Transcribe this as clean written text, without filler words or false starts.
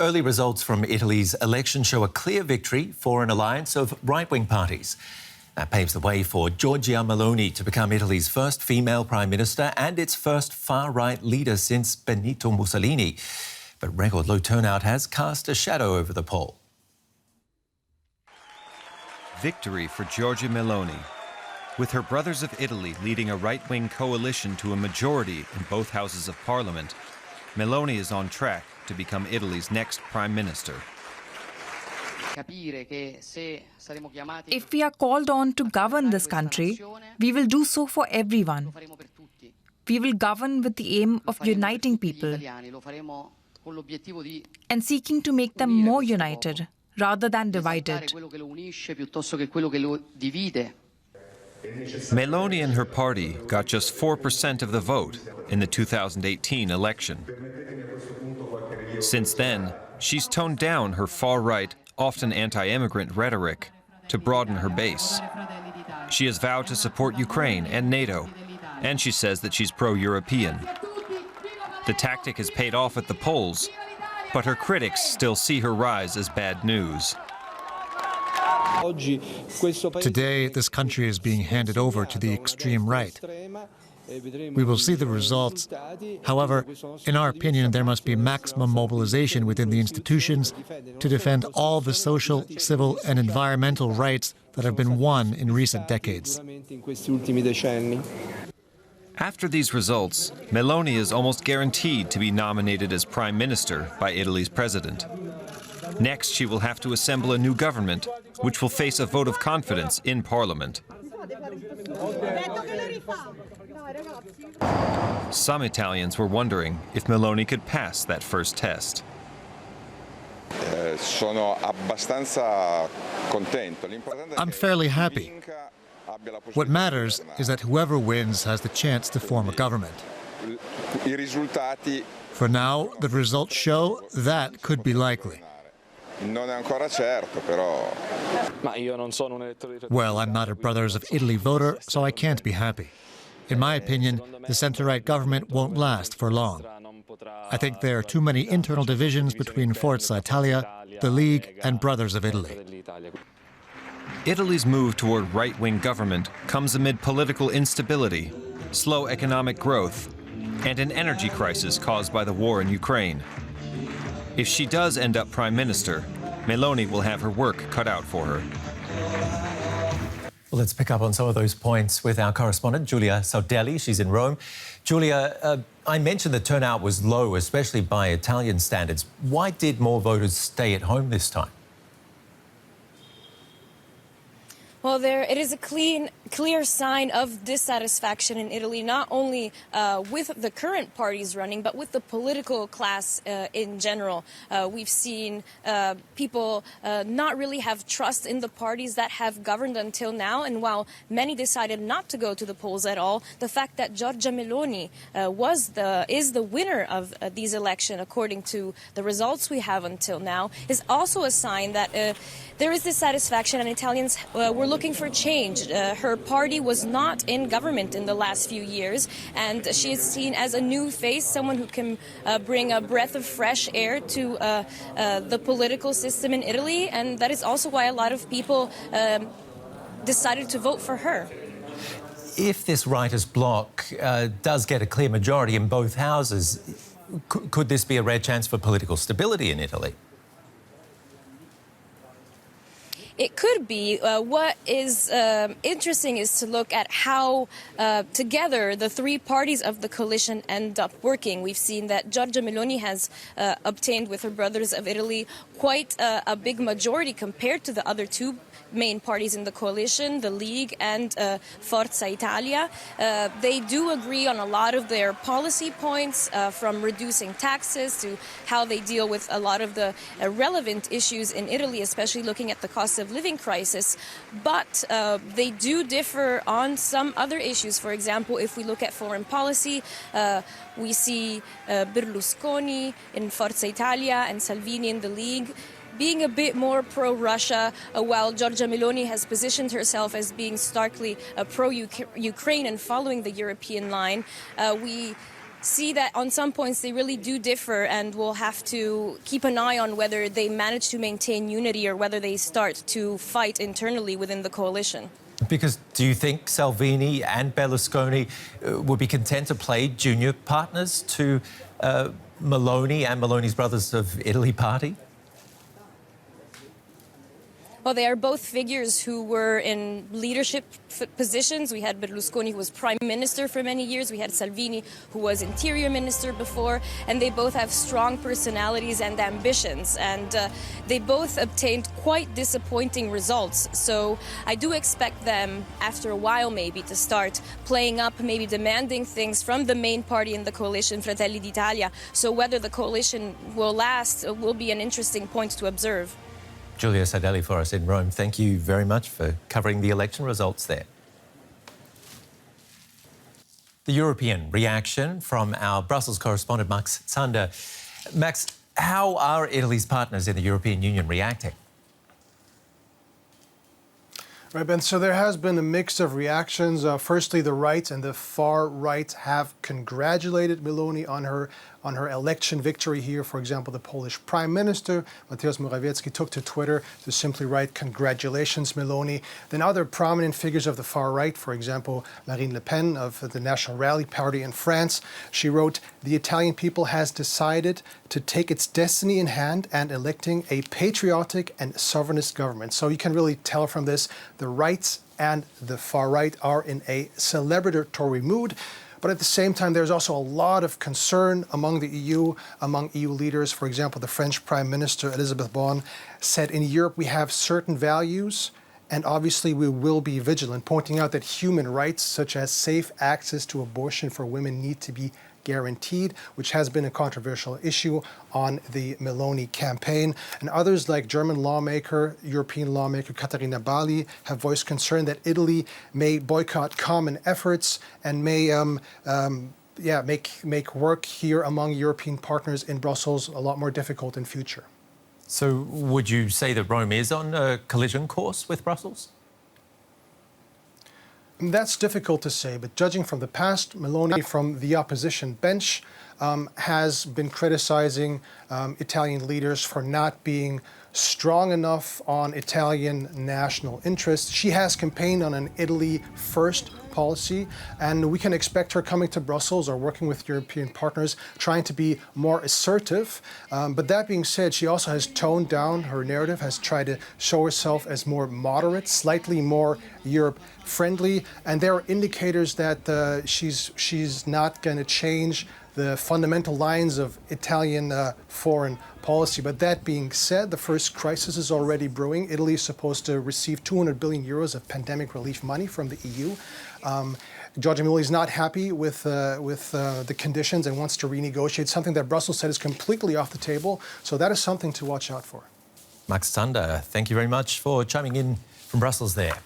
Early results from Italy's election show a clear victory for an alliance of right-wing parties. That paves the way for Giorgia Meloni to become Italy's first female prime minister and its first far-right leader since Benito Mussolini. But record low turnout has cast a shadow over the poll. Victory for Giorgia Meloni. With her brothers of Italy leading a right-wing coalition to a majority in both houses of parliament, Meloni is on track to become Italy's next prime minister. If we are called on to govern this country, we will do so for everyone. We will govern with the aim of uniting people and seeking to make them more united rather than divided. Meloni and her party got just 4% of the vote in the 2018 election. Since then, she's toned down her far-right, often anti-immigrant rhetoric to broaden her base. She has vowed to support Ukraine and NATO, and she says that she's pro-European. The tactic has paid off at the polls, but her critics still see her rise as bad news. Today, this country is being handed over to the extreme right. We will see the results. However, in our opinion, there must be maximum mobilization within the institutions to defend all the social, civil, and environmental rights that have been won in recent decades. After these results, Meloni is almost guaranteed to be nominated as prime minister by Italy's president. Next, she will have to assemble a new government, which will face a vote of confidence in parliament. Some Italians were wondering if Meloni could pass that first test. I'm fairly happy. What matters is that whoever wins has the chance to form a government. For now, the results show that could be likely. Well, I'm not a Brothers of Italy voter, so I can't be happy. In my opinion, the centre-right government won't last for long. I think there are too many internal divisions between Forza Italia, the League, and Brothers of Italy. Italy's move toward right-wing government comes amid political instability, slow economic growth, and an energy crisis caused by the war in Ukraine. If she does end up prime minister, Meloni will have her work cut out for her. Well, let's pick up on some of those points with our correspondent, Giulia Saudelli. She's in Rome. Giulia, I mentioned the turnout was low, especially by Italian standards. Why did more voters stay at home this time? Well, it is a clear sign of dissatisfaction in Italy, not only with the current parties running, but with the political class in general. We've seen people not really have trust in the parties that have governed until now. And while many decided not to go to the polls at all, the fact that Giorgia Meloni is the winner of these elections, according to the results we have until now, is also a sign that there is dissatisfaction and Italians were looking for change. Her party was not in government in the last few years, and she is seen as a new face, someone who can bring a breath of fresh air to the political system in Italy, and that is also why a lot of people decided to vote for her. If this rightist bloc does get a clear majority in both houses, could this be a rare chance for political stability in Italy? It could be. What is interesting is to look at how together the three parties of the coalition end up working. We've seen that Giorgia Meloni has obtained with her Brothers of Italy quite a big majority compared to the other two main parties in the coalition, the League and Forza Italia. They do agree on a lot of their policy points, from reducing taxes to how they deal with a lot of the relevant issues in Italy, especially looking at the cost of living crisis. But they do differ on some other issues. For example, if we look at foreign policy, we see Berlusconi in Forza Italia and Salvini in the League being a bit more pro-Russia, while Giorgia Meloni has positioned herself as being starkly pro-Ukraine and following the European line. We see that on some points they really do differ, and we'll have to keep an eye on whether they manage to maintain unity or whether they start to fight internally within the coalition. Because do you think Salvini and Berlusconi would be content to play junior partners to Meloni and Meloni's Brothers of Italy party? Well, they are both figures who were in leadership positions. We had Berlusconi, who was prime minister for many years. We had Salvini, who was interior minister before. And they both have strong personalities and ambitions. And they both obtained quite disappointing results. So I do expect them, after a while maybe, to start playing up, maybe demanding things from the main party in the coalition, Fratelli d'Italia. So whether the coalition will last will be an interesting point to observe. Giulia Sardelli for us in Rome. Thank you very much for covering the election results there. The European reaction from our Brussels correspondent Max Zander. Max, how are Italy's partners in the European Union reacting? Right, Ben. So there has been a mix of reactions. Firstly, the right and the far right have congratulated Meloni on her election victory here. For example, the Polish Prime Minister, Mateusz Morawiecki, took to Twitter to simply write, "Congratulations, Meloni." Then other prominent figures of the far right, for example, Marine Le Pen of the National Rally Party in France, she wrote, "The Italian people has decided to take its destiny in hand and electing a patriotic and sovereignist government." So you can really tell from this, the rights and the far right are in a celebratory mood. But at the same time, there's also a lot of concern among the EU, among EU leaders. For example, the French Prime Minister, Elisabeth Borne, said, "In Europe, we have certain values, and obviously we will be vigilant," pointing out that human rights, such as safe access to abortion for women, need to be guaranteed, which has been a controversial issue on the Meloni campaign. And others like German lawmaker, European lawmaker Caterina Bali have voiced concern that Italy may boycott common efforts and may make work here among European partners in Brussels a lot more difficult in future. So would you say that Rome is on a collision course with Brussels? That's difficult to say, but judging from the past, Meloni from the opposition bench has been criticizing Italian leaders for not being strong enough on Italian national interests. She has campaigned on an Italy first policy, and we can expect her coming to Brussels or working with European partners, trying to be more assertive. But that being said, she also has toned down her narrative, has tried to show herself as more moderate, slightly more Europe-friendly, and there are indicators that she's not going to change the fundamental lines of Italian foreign policy. But that being said, the first crisis is already brewing. Italy is supposed to receive 200 billion euros of pandemic relief money from the EU. Giorgia Meloni is not happy with the conditions and wants to renegotiate, something that Brussels said is completely off the table. So that is something to watch out for. Max Zander, thank you very much for chiming in from Brussels there.